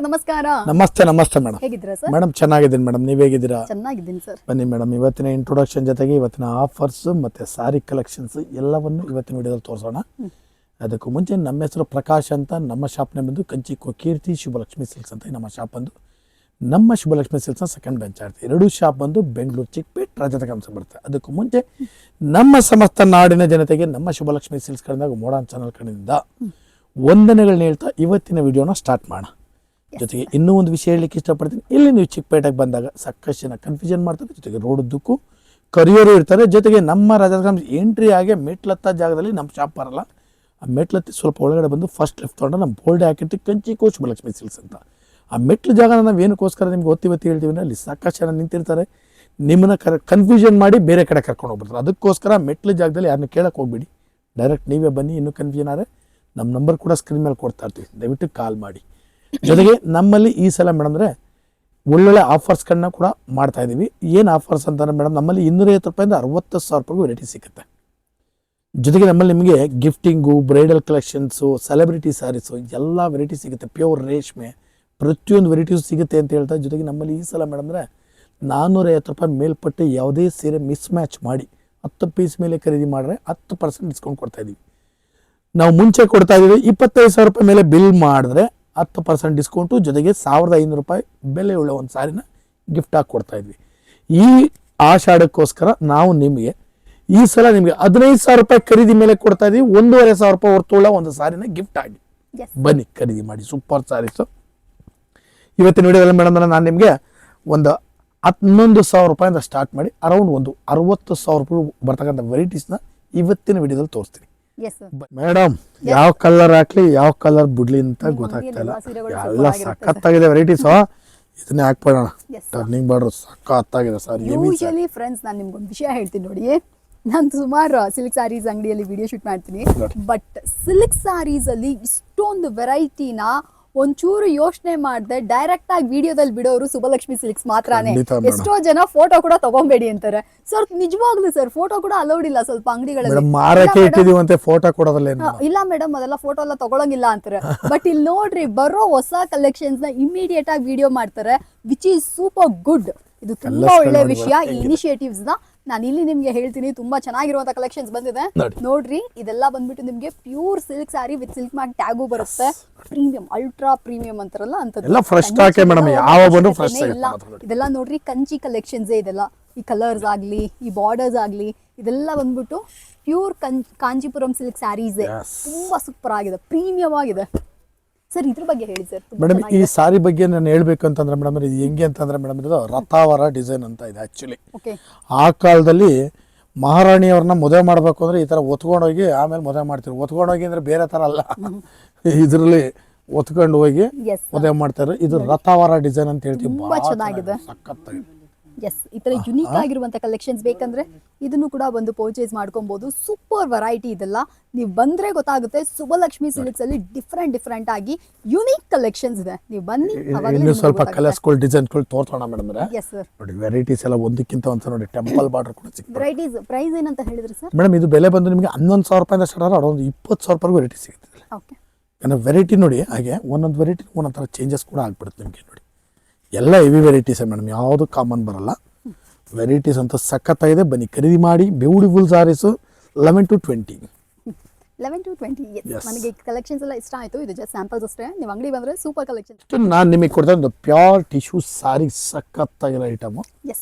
ನಮಸ್ಕಾರ. ನಮಸ್ತೆ ನಮಸ್ತೆ ಮೇಡಮ್. ಹೇಗಿದ್ದೀರಾ ಸರ್? ಮೇಡಮ್ ಚೆನ್ನಾಗಿದ್ದೀನಿ ಮೇಡಮ್, ನೀವು ಹೇಗಿದ್ದೀರಾ? ಚೆನ್ನಾಗಿದ್ದೀನಿ ಸರ್. ಬನ್ನಿ ಮೇಡಮ್, ಇವತ್ತಿನ ಇಂಟ್ರೊಡಕ್ಷನ್ ಜೊತೆಗೆ ಇವತ್ತಿನ ಆಫರ್ಸ್ ಮತ್ತು ಸಾರಿ ಕಲೆಕ್ಷನ್ಸ್ ಎಲ್ಲವನ್ನು ಇವತ್ತಿನ ವಿಡಿಯೋದಲ್ಲಿ ತೋರಿಸೋಣ. ಅದಕ್ಕೂ ಮುಂಚೆ ನಮ್ಮ ಹೆಸರು ಪ್ರಕಾಶ್ ಅಂತ, ನಮ್ಮ ಶಾಪ್ನ ಬಂದು ಕಂಚಿ ಕೀರ್ತಿ ಶುಭಲಕ್ಷ್ಮಿ ಸಿಲ್ಕ್ಸ್ ಅಂತ ನಮ್ಮ ಶಾಪ್ ಬಂದು. ನಮ್ಮ ಶುಭಲಕ್ಷ್ಮಿ ಸಿಲ್ಕ್ಸ್ನ ಸೆಕೆಂಡ್ ಬೆಂಚ್ ಆಡ್ತೀವಿ. ಎರಡೂ ಶಾಪ್ ಬಂದು ಬೆಂಗಳೂರು ಚಿಕ್ಕಪೇಟ್ ರಜತ ಕಂಸ ಬರುತ್ತೆ. ಅದಕ್ಕೂ ಮುಂಚೆ ನಮ್ಮ ಸಮಸ್ತ ನಾಡಿನ ಜನತೆಗೆ ನಮ್ಮ ಶುಭಲಕ್ಷ್ಮಿ ಸಿಲ್ಕ್ಸ್ ಕಡೆಯಿಂದ ಮೋಡಾನ್ ಚಾನಲ್ ಕಡೆಯಿಂದ ವಂದನೆಗಳನ್ನ ಹೇಳ್ತಾ ಇವತ್ತಿನ ವಿಡಿಯೋನ ಸ್ಟಾರ್ಟ್ ಮಾಡೋಣ. ಜೊತೆಗೆ ಇನ್ನೂ ಒಂದು ವಿಷಯ ಹೇಳಲಿಕ್ಕೆ ಇಷ್ಟಪಡ್ತೀನಿ. ಇಲ್ಲಿ ನೀವು ಚಿಕ್ಕಪೇಟೆಗೆ ಬಂದಾಗ ಸಾಕಷ್ಟು ಜನ ಕನ್ಫ್ಯೂಷನ್ ಮಾಡ್ತಾರೆ. ಜೊತೆಗೆ ರೋಡುದ್ದಕ್ಕೂ ಕರಿಯೋರು ಇರ್ತಾರೆ. ಜೊತೆಗೆ ನಮ್ಮ ರಾಜಾರಾಮ್ ಎಂಟ್ರಿ ಆಗಿ ಮೆಟ್ಲತ್ತ ಜಾಗದಲ್ಲಿ ನಮ್ಮ ಶಾಪ್ ಬರಲ್ಲ. ಆ ಮೆಟ್ಲತ್ತಿ ಸ್ವಲ್ಪ ಒಳಗಡೆ ಬಂದು ಫಸ್ಟ್ ಲೆಫ್ಟ್ ತೊಗೊಂಡು ನಮ್ಮ ಬೋಲ್ಡ್ ಹಾಕಿರ್ತೀವಿ ಕಂಚಿ ಶುಭಲಕ್ಷ್ಮಿ ಸಿಲ್ಕ್ಸ್ ಅಂತ. ಆ ಮೆಟ್ಲು ಜಾಗನ ನಾವು ಏನಕ್ಕೋಸ್ಕರ ನಿಮ್ಗೆ ಒತ್ತಿ ಹೇಳ್ತೀವಿ ಅಂದರೆ ಅಲ್ಲಿ ಸಾಕಷ್ಟು ಜನ ನಿಂತಿರ್ತಾರೆ. ನಿಮ್ಮನ್ನ ಕನ್ಫ್ಯೂಷನ್ ಮಾಡಿ ಬೇರೆ ಕಡೆ ಕರ್ಕೊಂಡು ಹೋಗ್ಬಿಡ್ತಾರೆ. ಅದಕ್ಕೋಸ್ಕರ ಮೆಟ್ಲು ಜಾಗದಲ್ಲಿ ಯಾರನ್ನ ಕೇಳಕ್ಕೆ ಹೋಗ್ಬಿಡಿ, ಡೈರೆಕ್ಟ್ ನೀವೇ ಬನ್ನಿ. ಇನ್ನೂ ಕನ್ಫ್ಯೂಷನ್ ಆದರೆ ನಮ್ಮ ನಂಬರ್ ಕೂಡ ಸ್ಕ್ರೀನ್ ಮೇಲೆ ಕೊಡ್ತಾ ಇರ್ತೀವಿ, ದಯವಿಟ್ಟು ಕಾಲ್ ಮಾಡಿ. ಜೊತೆಗೆ ನಮ್ಮಲ್ಲಿ ಈ ಸಲ ಮೇಡಮ್ ಅಂದರೆ ಒಳ್ಳೊಳ್ಳೆ ಆಫರ್ಸ್ಗಳನ್ನ ಕೂಡ ಮಾಡ್ತಾ ಇದ್ದೀವಿ. ಏನು ಆಫರ್ಸ್ ಅಂತಂದರೆ ಮೇಡಮ್, ನಮ್ಮಲ್ಲಿ 250 ರೂಪಾಯಿಂದ 60,000 ರೂಪಾಯಿಗೂ ವೆರೈಟಿ ಸಿಗುತ್ತೆ. ಜೊತೆಗೆ ನಮ್ಮಲ್ಲಿ ನಿಮಗೆ gifting, bridal collections, celebrity sarees ಎಲ್ಲ ವೆರೈಟಿ ಸಿಗುತ್ತೆ. ಪ್ಯೂರ್ ರೇಷ್ಮೆ ಪ್ರತಿಯೊಂದು ವೆರೈಟೀಸು ಸಿಗುತ್ತೆ ಅಂತ ಹೇಳ್ತಾ, ಜೊತೆಗೆ ನಮ್ಮಲ್ಲಿ ಈ ಸಲ ಮೇಡಮ್ ಅಂದರೆ 450 ರೂಪಾಯಿ ಮೇಲ್ಪಟ್ಟು ಯಾವುದೇ ಸೀರೆ ಮಿಸ್ ಮ್ಯಾಚ್ ಮಾಡಿ 10 ಪೀಸ್ ಮೇಲೆ ಖರೀದಿ ಮಾಡಿದ್ರೆ 10% ಡಿಸ್ಕೌಂಟ್ ಕೊಡ್ತಾ ಇದ್ದೀವಿ. ನಾವು ಮುಂಚೆ ಕೊಡ್ತಾ ಇದ್ದೀವಿ 25,000 ರೂಪಾಯಿ ಮೇಲೆ ಬಿಲ್ ಮಾಡಿದ್ರೆ 10% ಡಿಸ್ಕೌಂಟು, ಜೊತೆಗೆ 1,500 ರೂಪಾಯಿ ಬೆಲೆ ಉಳ್ಳ ಒಂದು ಸಾರಿನ ಗಿಫ್ಟ್ ಆಗಿ ಕೊಡ್ತಾ ಇದ್ವಿ. ಈ ಆಷಾಢಕ್ಕೋಸ್ಕರ ನಾವು ನಿಮಗೆ ಈ ಸಲ ನಿಮಗೆ 15,000 ರೂಪಾಯಿ ಖರೀದಿ ಮೇಲೆ ಕೊಡ್ತಾ ಇದ್ದೀವಿ. 1,500 ರೂಪಾಯಿ ಹೊರತುಳ್ಳ ಒಂದು ಸಾರಿನ ಗಿಫ್ಟ್ ಆಗಿ ಬನ್ನಿ ಖರೀದಿ ಮಾಡಿ. ಸೂಪರ್ ಸಾರೀಸು ಇವತ್ತಿನ ವಿಡಿಯೋದಲ್ಲಿ ಮೇಡಮ್ ನಾನು ನಿಮಗೆ ಒಂದು 11,000 ರೂಪಾಯಿಂದ ಸ್ಟಾರ್ಟ್ ಮಾಡಿ ಅರೌಂಡ್ ಒಂದು 60,000 ರೂಪಾಯಿ ಬರ್ತಕ್ಕಂಥ ವೆರೈಟೀಸ್ನ ಇವತ್ತಿನ ವಿಡಿಯೋದಲ್ಲಿ ತೋರಿಸ್ತೀನಿ. ಮೇಡಮ್ ಯಾವ ಕಲರ್ ಹಾಕ್ಲಿ ಯಾವ ಕಲರ್ ಬಿಡ್ಲಿ ಅಂತ ಗೊತ್ತಾಗ್ತಾ ಇಲ್ಲ. ಎಲ್ಲ ಸಖತ್ತಾಗಿದೆ ವೆರೈಟೀಸು. ಇದನ್ನೇ ಹಾಕ್ಬಿಡೋಣ. ಟರ್ನಿಂಗ್ ಬಾರ್ಡರ್ ಸಖತ್ತಾಗಿದೆ ಸರ್. ಯೂಶಲಿ ಫ್ರೆಂಡ್ಸ್ ನಾನು ನಿಮ್ಗೊಂದು ವಿಷಯ ಹೇಳ್ತೀನಿ ನೋಡಿ, ನಾನು ಸುಮಾರು ಸಿಲ್ಕ್ ಸ್ಯಾರೀಸ್ ಅಂಗಡಿಯಲ್ಲಿ ವಿಡಿಯೋ ಶೂಟ್ ಮಾಡ್ತೀನಿ. ಬಟ್ ಸಿಲ್ಕ್ ಸ್ಯಾರೀಸ್ ಅಲ್ಲಿ ಇಷ್ಟೊಂದು ವೆರೈಟಿನ ಒಂಚೂರು ಯೋಚನೆ ಮಾಡದೆ ಡೈರೆಕ್ಟ್ ಆಗಿ ವಿಡಿಯೋದಲ್ಲಿ ಬಿಡೋರು ಶುಭಲಕ್ಷ್ಮಿ ಸಿಲ್ಕ್ಸ್ ಮಾತ್ರನೇ. ಎಷ್ಟೋ ಜನ ಫೋಟೋ ಕೂಡ ತಗೊಂಬೇಡಿ ಅಂತಾರೆ ಸರ್. ನಿಜವಾಗ್ಲೂ ಸರ್ ಫೋಟೋ ಕೂಡ ಅಲೌಡ್ ಇಲ್ಲ ಸ್ವಲ್ಪ ಅಂಗಡಿಗಳಲ್ಲಿ. ಇಲ್ಲ ಮೇಡಮ್ ಅದೆಲ್ಲ ಫೋಟೋ ಎಲ್ಲ ತಗೊಳಂಗಿಲ್ಲ ಅಂತಾರೆ. ಬಟ್ ಇಲ್ಲಿ ನೋಡ್ರಿ ಬರೋ ಹೊಸ ಕಲೆಕ್ಷನ್ಸ್ ನ ಇಮಿಡಿಯೇಟ್ ಆಗಿ ವಿಡಿಯೋ ಮಾಡ್ತಾರೆ, ವಿಚ್ ಈಸ್ ಸೂಪರ್ ಗುಡ್. ಇದು ತುಂಬಾ ಒಳ್ಳೆ ವಿಷಯ. ಈ ಇನಿಷಿಯೇಟಿವ್ಸ್ ನ ನಾನು ಇಲ್ಲಿ ನಿಮ್ಗೆ ಹೇಳ್ತೀನಿ. ತುಂಬಾ ಚೆನ್ನಾಗಿರುವಂತ ಕಲೆಕ್ಷನ್ಸ್ ಬಂದಿದೆ ನೋಡ್ರಿ. ಇದೆಲ್ಲ ಬಂದ್ಬಿಟ್ಟು ನಿಮ್ಗೆ pure silk sari with silk mat tag ಬರುತ್ತೆ. ಪ್ರೀಮಿಯಂ, ಅಲ್ಟ್ರಾ ಪ್ರೀಮಿಯಂ ಅಂತಾರಲ್ಲ ಅಂತದ್ದು ಇದೆಲ್ಲ ನೋಡ್ರಿ. ಕಂಚಿ ಕಲೆಕ್ಷನ್ಸ್ ಇದೆಲ್ಲ. ಈ ಕಲರ್ಸ್ ಆಗ್ಲಿ, ಈ ಬಾರ್ಡರ್ಸ್ ಆಗ್ಲಿ, ಇದೆಲ್ಲ ಬಂದ್ಬಿಟ್ಟು ಪ್ಯೂರ್ ಕಾಂಜಿಪುರಂ ಸಿಲ್ಕ್ ಸ್ಯಾರೀಸ್. ತುಂಬಾ ಸೂಪರ್ ಆಗಿದೆ, ಪ್ರೀಮಿಯಂ ಆಗಿದೆ ಸರ್. ಇದ್ರ ಬಗ್ಗೆ ಹೇಳಿ ಸರ್. ಮೇಡಮ್ ಈ ಸಾರಿ ಬಗ್ಗೆ ನಾನು ಹೇಳ್ಬೇಕು ಅಂತಂದ್ರೆ ಮೇಡಮ್, ಇದು ಹೆಂಗೆ ಅಂತಂದ್ರೆ ಮೇಡಮ್, ಇದು ರಥಾವರ ಡಿಸೈನ್ ಅಂತ ಇದೆ ಆಕ್ಚುಲಿ. ಆ ಕಾಲದಲ್ಲಿ ಮಹಾರಾಣಿಯವ್ರನ್ನ ಮದುವೆ ಮಾಡ್ಬೇಕು ಅಂದ್ರೆ ಈ ತರ ಒತ್ಕೊಂಡೋಗಿ ಆಮೇಲೆ ಮದುವೆ ಮಾಡ್ತಿರು. ಒತ್ಕೊಂಡೋಗಿ ಅಂದ್ರೆ ಬೇರೆ ತರ ಅಲ್ಲ, ಇದ್ರಲ್ಲಿ ಒತ್ಕೊಂಡು ಹೋಗಿ ಮದುವೆ ಮಾಡ್ತಾರೆ. ಇದು ರಥಾವರ ಡಿಸೈನ್ ಅಂತ ಹೇಳ್ತೀವಿ. ತುಂಬಾ ಚೆನ್ನಾಗಿದೆ, ಸಖತ್ತಾಗಿದೆ. ಎಸ್, ಈ ತರ ಯುನೀಕ್ ಆಗಿರುವಂತ ಕಲೆಕ್ಷನ್ಸ್ ಬೇಕಂದ್ರೆ ಇದನ್ನು ಕೂಡ ಬಂದು ಪರ್ಚೇಸ್ ಮಾಡ್ಕೊಬಹುದು. ಸೂಪರ್ ವೆರೈಟಿ ಇದೆಲ್ಲ. ನೀವು ಬಂದ್ರೆ ಗೊತ್ತಾಗುತ್ತೆ ಶುಭಲಕ್ಷ್ಮಿ ಸಿಲ್ಕ್ಸ್ ಅಲ್ಲಿ ಡಿಫ್ರೆಂಟ್ ಆಗಿ ಯುನೀಕ್ ಕಲೆಕ್ಷನ್ಸ್ ಇದೆ. ನೀವು ಬನ್ನಿ, ಇನ್ನು ಸ್ವಲ್ಪ ಕಲರ್ಸ್ಗಳು ಡಿಸೈನ್ಗಳು ತೋರ್ಸೋಣ ಮೇಡಮ್. ನೋಡಿ ವೆರೈಟೀಸ್ ಎಲ್ಲ ಒಂದಕ್ಕಿಂತ ಒಂದು ನೋಡಿ. ಟೆಂಪಲ್ ಬಾರ್ಡರ್ ಕೂಡ ಸಿಗುತ್ತೆ. ವೆರೈಟೀಸ್ ಪ್ರೈಸ್ ಏನಂತ ಹೇಳಿದ್ರಿ ಸರ್? ಮೇಡಮ್ ಇದು ಬೆಲೆ ಬಂದು ನಿಮಗೆ 11,000 ರೂಪಾಯಿಂದ ಸ್ಟಾರ್ಟ್ ಆದ್ರೆ ಅರೌಂಡ್ 20,000 ರೂಪಾಯಿಗೂ ವೆರೈಟಿ ಸಿಗುತ್ತೆ. ಯಾಕಂದ್ರೆ ವೆರೈಟಿ ನೋಡಿ, ಹಾಗೆ ಒಂದೊಂದು ವೆರೈಟಿ ಒಂದೊಂದು ಥರ ಚೇಂಜಸ್ ಕೂಡ ಆಗ್ಬಿಡುತ್ತೆ ನಿಮಗೆ. ನೋಡಿ ಎಲ್ಲ ಹೆವಿ ವೆರೈಟೀಸ್ ಮೇಡಮ್, ಯಾವುದು ಕಾಮನ್ ಬರಲ್ಲ. ವೆರೈಟೀಸ್ ಅಂತ ಸಖತ್ತಾಗಿದೆ. ಬನ್ನಿ ಖರೀದಿ ಮಾಡಿ. Beautiful saris 11 to 20. ನನಗೆ ಕಲೆಕ್ಷನ್ಸ್ ಎಲ್ಲ ಇಷ್ಟ ಆಯ್ತು. ಇದು ಜಸ್ಟ್ ಸ್ಯಾಂಪಲ್ಸ್ ಅಷ್ಟೇ. ನೀವು ಅಂಗಡಿ ಬಂದ್ರೆ ಸೂಪರ್ ಕಲೆಕ್ಷನ್. ನಾನು ನಿಮಗೆ ಕೊಡ್ತಾ ಒಂದು ಪ್ಯೂರ್ ಟಿಶ್ಯೂ ಸಾರಿ, ಸಖತ್ತಾಗಿರೋ ಐಟಮು.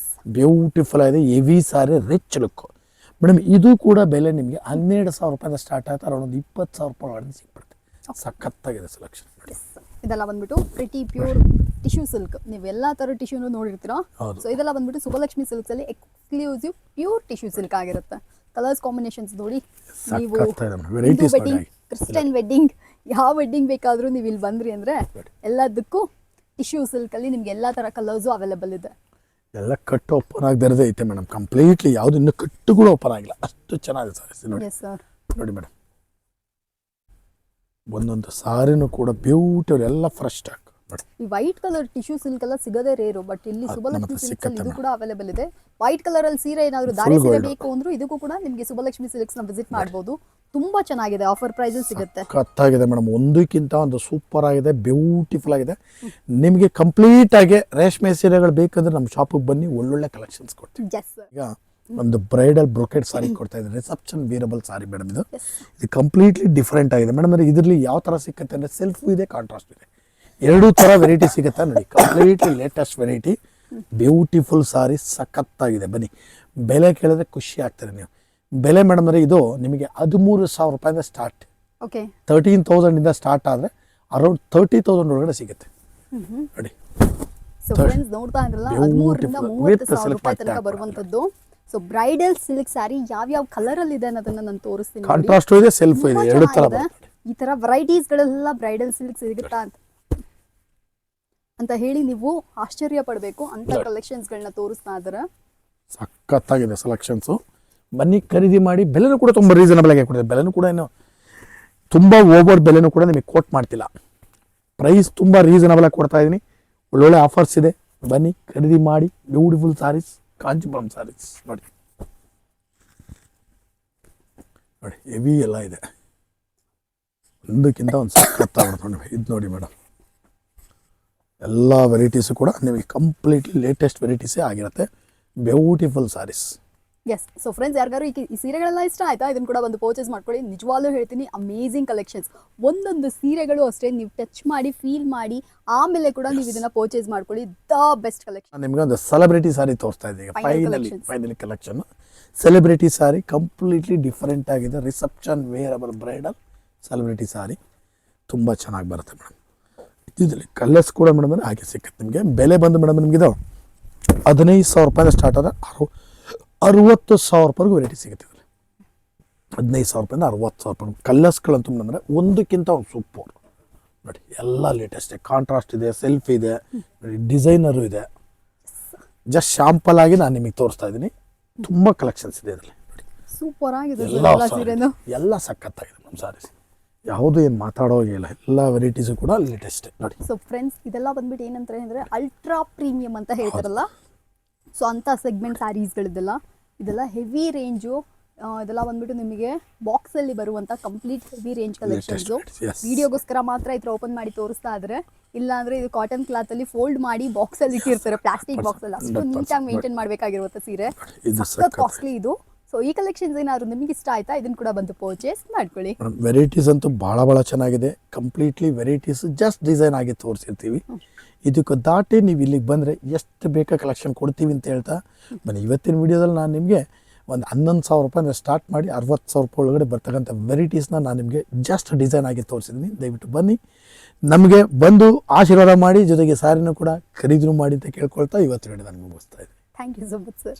ಬ್ಯೂಟಿಫುಲ್ ಆಗಿದೆ, ಹೆವಿ ಸಾರಿ, ರಿಚ್ ಲುಕ್ ಮೇಡಮ್. ಇದು ಕೂಡ ಬೆಲೆ ನಿಮಗೆ 12,000 ರೂಪಾಯಿಂದ ಸ್ಟಾರ್ಟ್ ಆಯ್ತು, ಅರೌಂಡ್ 20,000 ರೂಪಾಯಿ ಒಳಗೆ ಸಿಕ್ಬಿಡುತ್ತೆ. ಸಖತ್ತಾಗಿದೆ ಸೆಲೆಕ್ಷನ್. ಇದೆಲ್ಲ ಬಂದ್ಬಿಟ್ಟು ಪ್ರಿಟಿ ಪ್ಯೂರ್ ಟಿಶ್ಯೂ ಸಿಲ್ಕ್. ನೀವು ಎಲ್ಲಾ ತರ ಟಿಶ್ಯೂನು ನೋಡಿರ್ತೀರಾ. ಸೊ ಇದೆಲ್ಲ ಬಂದ್ಬಿಟ್ಟು ಶುಭಲಕ್ಷ್ಮಿ ಸಿಲ್ಕ್ಸ್ ಅಲ್ಲಿ ಎಕ್ಸ್ಕ್ಲೂಸಿವ್ ಪ್ಯೂರ್ ಟಿಶ್ಯೂ ಸಿಲ್ಕ್ ಆಗಿರುತ್ತೆ. ಕಲರ್ಸ್ ಕಾಂಬಿನೇಷನ್ಸ್ ನೋಡಿ. ನೀವು ವೆಡ್ಡಿಂಗ್, ಕ್ರಿಸ್ಟಿಯನ್ ವೆಡ್ಡಿಂಗ್, ಯಾವ ವೆಡ್ಡಿಂಗ್ ಬೇಕಾದ್ರೂ ನೀವು ಇಲ್ಲಿ ಬಂದ್ರಿ ಅಂದ್ರೆ ಎಲ್ಲದಕ್ಕೂ ಟಿಶ್ಯೂ ಸಿಲ್ಕ್ ಅಲ್ಲಿ ನಿಮ್ಗೆ ಎಲ್ಲಾ ತರ ಕಲರ್ಸು ಅವೈಲೇಬಲ್ ಇದೆ. ಎಲ್ಲ ಕಟ್ಟು ಓಪನ್ ಆಗದಿರದೇ ಐತೆ ಮೇಡಮ್. ಕಂಪ್ಲೀಟ್ಲಿ ಯಾವ್ದು ಇನ್ನು ಕಟ್ಟು ಕೂಡ ಓಪನ್ ಆಗಿಲ್ಲ, ಅಷ್ಟು ಚೆನ್ನಾಗಿದೆ ಸಾರೀಸ್ ನೋಡಿ. ನೋಡಿ ಮೇಡಮ್, ಒಂದೊಂದು ಸಾರಿನೂ ಕೂಡ ಬ್ಯೂಟಿಫುಲ್, ಎಲ್ಲ ಫ್ರೆಶ್ ಸ್ಟಾಕ್. ಈ ವೈಟ್ ಕಲರ್ ಟಿಶ್ಯೂ ಸಿಲ್ಕ್ ಎಲ್ಲ ಸಿಗದೇ ರೇರು. ಬಟ್ ಇಲ್ಲಿ ಶುಭಲಕ್ಷ್ಮಿ ಸಿಲ್ಕ್ಸ್ ಅಲ್ಲಿ ಇದು ಕೂಡ ಅವೈಲೇಬಲ್ ಇದೆ. ವೈಟ್ ಕಲರ್ ಅಲ್ಲಿ ಸೀರೆ ಏನಾದ್ರು ದಾರಿ ಸೀರೆ ಬೇಕು ಅಂದ್ರೂ ಇದಕ್ಕೂ ಕೂಡ ನಿಮಗೆ ಶುಭಲಕ್ಷ್ಮಿ ಸಿಲ್ಕ್ಸ್ ನ ವಿಸಿಟ್ ಮಾಡಬಹುದು. ತುಂಬಾ ಚೆನ್ನಾಗಿದೆ, ಆಫರ್ ಪ್ರೈಸಸ್ ಸಿಗುತ್ತೆ. ಕತ್ತಾಗಿದೆ ಮೇಡಮ್, ಒಂದಕ್ಕಿಂತ ಒಂದು ಸೂಪರ್ ಆಗಿದೆ, ಬ್ಯೂಟಿಫುಲ್ ಆಗಿದೆ. ನಿಮಗೆ ಕಂಪ್ಲೀಟ್ ಆಗಿ ರೇಷ್ಮೆ ಸೀರೆಗಳು ಬೇಕಂದ್ರೆ ನಮ್ಮ ಶಾಪಿಗೆ ಬನ್ನಿ, ಒಳ್ಳೊಳ್ಳೆ ಕಲೆಕ್ಷನ್ಸ್ ಕೊಡ್ತೀವಿ. Yes sir. ಈಗ ಒಂದು ಬ್ರೈಡಲ್ ಬ್ರೊಕೆಟ್ ಸಾರಿ ಕೊಡ್ತಾ ಇದ್ದಾರೆ, ರಿಸೆಪ್ಷನ್ ವೇರಬಲ್ ಸಾರಿ ಮೇಡಮ್. ಇದು ಕಂಪ್ಲೀಟ್ಲಿ ಡಿಫ್ರೆಂಟ್ ಆಗಿದೆ ಮೇಡಮ್. ಅಂದರೆ ಇದರಲ್ಲಿ ಯಾವ ಥರ ಸಿಗುತ್ತೆ ಅಂದರೆ ಸೆಲ್ಫ್ ಇದೆ, ಕಾಂಟ್ರಾಸ್ಟ್ ಇದೆ, ಎರಡೂ ಥರ ವೆರೈಟಿ ಸಿಗುತ್ತೆ ನೋಡಿ. ಕಂಪ್ಲೀಟ್ಲಿ ಲೇಟೆಸ್ಟ್ ವೆರೈಟಿ, ಬ್ಯೂಟಿಫುಲ್ ಸಾರಿ, ಸಖತ್ತಾಗಿದೆ. ಬನ್ನಿ, ಬೆಲೆ ಕೇಳಿದ್ರೆ ಖುಷಿ ಆಗ್ತದೆ ನೀವು. ಬೆಲೆ ಮೇಡಮ್ ಅಂದರೆ ಇದು ನಿಮಗೆ 13,000 ರೂಪಾಯಿಂದ ಸ್ಟಾರ್ಟ್, ಓಕೆ 13,000 ಸ್ಟಾರ್ಟ್ ಆದರೆ ಅರೌಂಡ್ 30,000 ಒಳಗಡೆ ಸಿಗುತ್ತೆ ನೋಡಿ. ಸೊ ಫ್ರೆಂಡ್ಸ್ ನೋಡ್ತಾ ಇದ್ರಲ್ಲ, 13ರಿಂದ 30,000 ರೂಪಾಯಿ ತನಕ ಬರುವಂತದ್ದು. ಸೊ ಬ್ರೈಡಲ್ ಸಿಲ್ಕ್ ಸ್ಯಾರಿ ಯಾವ ಕಲರ್ ಅಲ್ಲಿ ಇದೆ ಅನ್ನೋದನ್ನ ನಾನು ತೋರಿಸ್ತೀನಿ. ಕಾಂಟ್ರಾಸ್ಟ್ ಇದೆ, ಸೆಲ್ಫ್ ಇದೆ, ಎರಡು ತರ ಬರುತ್ತೆ. ಈ ತರ ವೆರೈಟೀಸ್ ಗಳೆಲ್ಲ ಬ್ರೈಡಲ್ ಸಿಲ್ಕ್ ಸಿಗುತ್ತಾ ಅಂತ ಹೇಳಿ ನೀವು ಆಶ್ಚರ್ಯ ಪಡಬೇಕು. ಅಂತ ಕಲೆಕ್ಷನ್ಸ್ ಗಳನ್ನ ತೋರಿಸ್ತಾ ಇದ್ದಾರೆ, ಸಖತ್ತಾಗಿದೆ ಸೆಲೆಕ್ಷನ್ಸ್. ಬನ್ನಿ ಖರೀದಿ ಮಾಡಿ. ಬೆಲೆನೂ ಕೂಡ ತುಂಬ ರೀಸನಬಲ್ ಆಗಿ ಕೊಡ್ತೀವಿ. ಬೆಲೆನೂ ಕೂಡ ಏನು ತುಂಬ ಓವರ್ ಬೆಲೆನೂ ಕೂಡ ನಿಮಗೆ ಕೋಟ್ ಮಾಡ್ತಿಲ್ಲ. ಪ್ರೈಸ್ ತುಂಬ ರೀಸನಬಲ್ ಆಗಿ ಕೊಡ್ತಾ ಇದ್ದೀನಿ. ಒಳ್ಳೊಳ್ಳೆ ಆಫರ್ಸ್ ಇದೆ, ಬನ್ನಿ ಖರೀದಿ ಮಾಡಿ. ಬ್ಯೂಟಿಫುಲ್ ಸಾರೀಸ್, ಕಾಂಚಿಪುರಂ ಸಾರೀಸ್ ನೋಡಿ ನೋಡಿ, ಹೆವಿ ಎಲ್ಲ ಇದೆ, ಒಂದಕ್ಕಿಂತ ಒಂದು ಸಖತ್ತಾಗ್ಬಿಡ್ತು ನೋಡಿ. ಇದು ನೋಡಿ ಮೇಡಮ್, ಎಲ್ಲ ವೆರೈಟೀಸು ಕೂಡ ನಿಮಗೆ ಕಂಪ್ಲೀಟ್ಲಿ ಲೇಟೆಸ್ಟ್ ವೆರೈಟೀಸೇ ಆಗಿರುತ್ತೆ. Beautiful sarees. Yes. So friends, ಯಾರಿಗಾರು ಈ ಸೀರೆಗಳೆಲ್ಲ ಇಷ್ಟ ಆಯ್ತಾ, ಇದನ್ನು ಕೂಡ ಒಂದು ಪರ್ಚೇಸ್ ಮಾಡ್ಕೊಳ್ಳಿ. ನಿಜವಾಗ್ಲೂ ಹೇಳ್ತೀನಿ, ಅಮೇಝಿಂಗ್ ಕಲೆಕ್ಷನ್ಸ್. ಒಂದೊಂದು ಸೀರೆಗಳು ಅಷ್ಟೇ ನೀವು ಟಚ್ ಮಾಡಿ, ಫೀಲ್ ಮಾಡಿ, ಆಮೇಲೆ ಕೂಡ ನೀವು ಇದನ್ನ ಪರ್ಚೇಸ್ ಮಾಡ್ಕೊಳ್ಳಿ. The best collection. ನಿಮಗೆ ಒಂದು ಸೆಲೆಬ್ರಿಟಿ ಸಾರಿ ತೋರಿಸ್ತಾ ಇದ್ದೀವಿ. ಫೈನಲಿ ಕಲೆಕ್ಷನ್ ಸೆಲೆಬ್ರಿಟಿ ಸಾರಿ, ಕಂಪ್ಲೀಟ್ಲಿ ಡಿಫರೆಂಟ್ ಆಗಿದೆ. ರಿಸೆಪ್ಷನ್ ವೇರಬಲ್ ಬ್ರೈಡಲ್ ಸೆಲೆಬ್ರಿಟಿ ಸಾರಿ, ತುಂಬ ಚೆನ್ನಾಗಿ ಬರುತ್ತೆ ಮೇಡಮ್. ಇದರಲ್ಲಿ ಕಲರ್ಸ್ ಕೂಡ ಮೇಡಮ್ ಹಾಗೆ ಸಿಕ್ಕುತ್ತೆ ನಿಮಗೆ. ಬೆಲೆ ಬಂದು ಮೇಡಮ್ ನಿಮಗೆ ಇದು 15,000 ರೂಪಾಯಿಂದ ಸ್ಟಾರ್ಟ್ ಆದರೆ 60,000 ರೂಪಾಯಿಗೂ ವೆರೈಟಿ ಸಿಗುತ್ತೆ. 15,000 ರೂಪಾಯಿಂದ 60,000 ರೂಪಾಯಿ. ಕಲರ್ಸ್ಗಳಂತೂ ಅಂದರೆ ಒಂದಕ್ಕಿಂತ ಒಂದು ಸೂಪರ್ ನೋಡಿ. ಎಲ್ಲ ಲೇಟೆಸ್ಟ್, ಕಾಂಟ್ರಾಸ್ಟ್ ಇದೆ, ಸೆಲ್ಫ್ ಇದೆ, ಡಿಸೈನರು ಇದೆ. ಜಸ್ಟ್ ಶಾಂಪಲ್ ಆಗಿ ನಾನು ನಿಮಗೆ ತೋರಿಸ್ತಾ ಇದ್ದೀನಿ. ತುಂಬ ಕಲೆಕ್ಷನ್ಸ್ ಇದೆ ಇದರಲ್ಲಿ ನೋಡಿ. ಸೂಪರ್ ಆಗಿದೆ ಎಲ್ಲ ಸಖತ್ತಾಗಿದೆ ನಮ್ಮ ಸಾರೀಸ್. ಯಾವುದು ಏನು ಮಾತಾಡೋಗಿಲ್ಲ, ಎಲ್ಲ ವೆರೈಟೀಸು ಕೂಡ ಲೇಟೆಸ್ಟ್ ನೋಡಿ. ಸೊ ಫ್ರೆಂಡ್ಸ್, ಇದೆಲ್ಲ ಬಂದ್ಬಿಟ್ಟು ಏನಂತಾರೆ ಅಂದರೆ ಅಲ್ಟ್ರಾ ಪ್ರೀಮಿಯಂ ಅಂತ ಹೇಳ್ತಾರಲ್ಲ, ಸೊ ಅಂಥ ಸೆಗ್ಮೆಂಟ್ ಸ್ಯಾರೀಸ್ಗಳಿದೆಲ್ಲ. ಇದೆಲ್ಲ ಹೆವಿ ರೇಂಜು. ಇದೆಲ್ಲ ಬಂದ್ಬಿಟ್ಟು ನಿಮಗೆ ಬಾಕ್ಸಲ್ಲಿ ಬರುವಂಥ ಕಂಪ್ಲೀಟ್ ಹೆವಿ ರೇಂಜ್ ಕಲೆಕ್ಷನ್ಸು. ವಿಡಿಯೋಗೋಸ್ಕರ ಮಾತ್ರ ಈ ಥರ ಓಪನ್ ಮಾಡಿ ತೋರಿಸ್ತಾ ಇದ್ದಾರೆ. ಇಲ್ಲಾಂದರೆ ಇದು ಕಾಟನ್ ಕ್ಲಾತಲ್ಲಿ ಫೋಲ್ಡ್ ಮಾಡಿ ಬಾಕ್ಸಲ್ಲಿ ಇಟ್ಟಿರ್ತಾರೆ, ಪ್ಲಾಸ್ಟಿಕ್ ಬಾಕ್ಸಲ್ಲಿ. ಅಷ್ಟು ನೀಟಾಗಿ ಮೇಂಟೈನ್ ಮಾಡಬೇಕಾಗಿರುತ್ತೆ ಸೀರೆ. ಕಾಸ್ಟ್ಲಿ ಇದು. ಸೊ ಈ ಕಲೆಕ್ಷನ್ಸ್ ಏನಾದ್ರು ನಿಮಗೆ ಇಷ್ಟ ಆಯ್ತಾ, ಇದನ್ನ ಕೂಡ ಬಂದು ಪರ್ಚೇಸ್ ಮಾಡ್ಕೊಳ್ಳಿ. ವೆರೈಟೀಸ್ ಅಂತೂ ಭಾಳ ಚೆನ್ನಾಗಿದೆ. ಕಂಪ್ಲೀಟ್ಲಿ ವೆರೈಟೀಸ್ ಜಸ್ಟ್ ಡಿಸೈನ್ ಆಗಿ ತೋರಿಸಿರ್ತೀವಿ. ಇದಕ್ಕೆ ದಾಟಿ ನೀವು ಇಲ್ಲಿಗೆ ಬಂದರೆ ಎಷ್ಟು ಬೇಕಾ ಕಲೆಕ್ಷನ್ ಕೊಡ್ತೀವಿ ಅಂತ ಹೇಳ್ತಾ ಬನ್ನಿ. ಇವತ್ತಿನ ವಿಡಿಯೋದಲ್ಲಿ ನಾನು ನಿಮಗೆ ಒಂದು 11,000 ರೂಪಾಯಿಂದ ಸ್ಟಾರ್ಟ್ ಮಾಡಿ 60,000 ರೂಪಾಯಿ ಒಳಗಡೆ ಬರ್ತಕ್ಕಂಥ ವೆರೈಟೀಸ್ನ ನಾನು ನಿಮಗೆ ಜಸ್ಟ್ ಡಿಸೈನ್ ಆಗಿ ತೋರಿಸಿದ್ದೀನಿ. ದಯವಿಟ್ಟು ಬನ್ನಿ, ನಮಗೆ ಬಂದು ಆಶೀರ್ವಾದ ಮಾಡಿ, ಜೊತೆಗೆ ಸಾರಿನೂ ಕೂಡ ಖರೀದಿನೂ ಮಾಡಿ ಅಂತ ಕೇಳ್ಕೊಳ್ತಾ ಇವತ್ತಿನ ವಿಡಿಯೋ ನಾನು ಮುಗಿಸ್ತಾ ಇದ್ದೀನಿ. Thank you so much sir.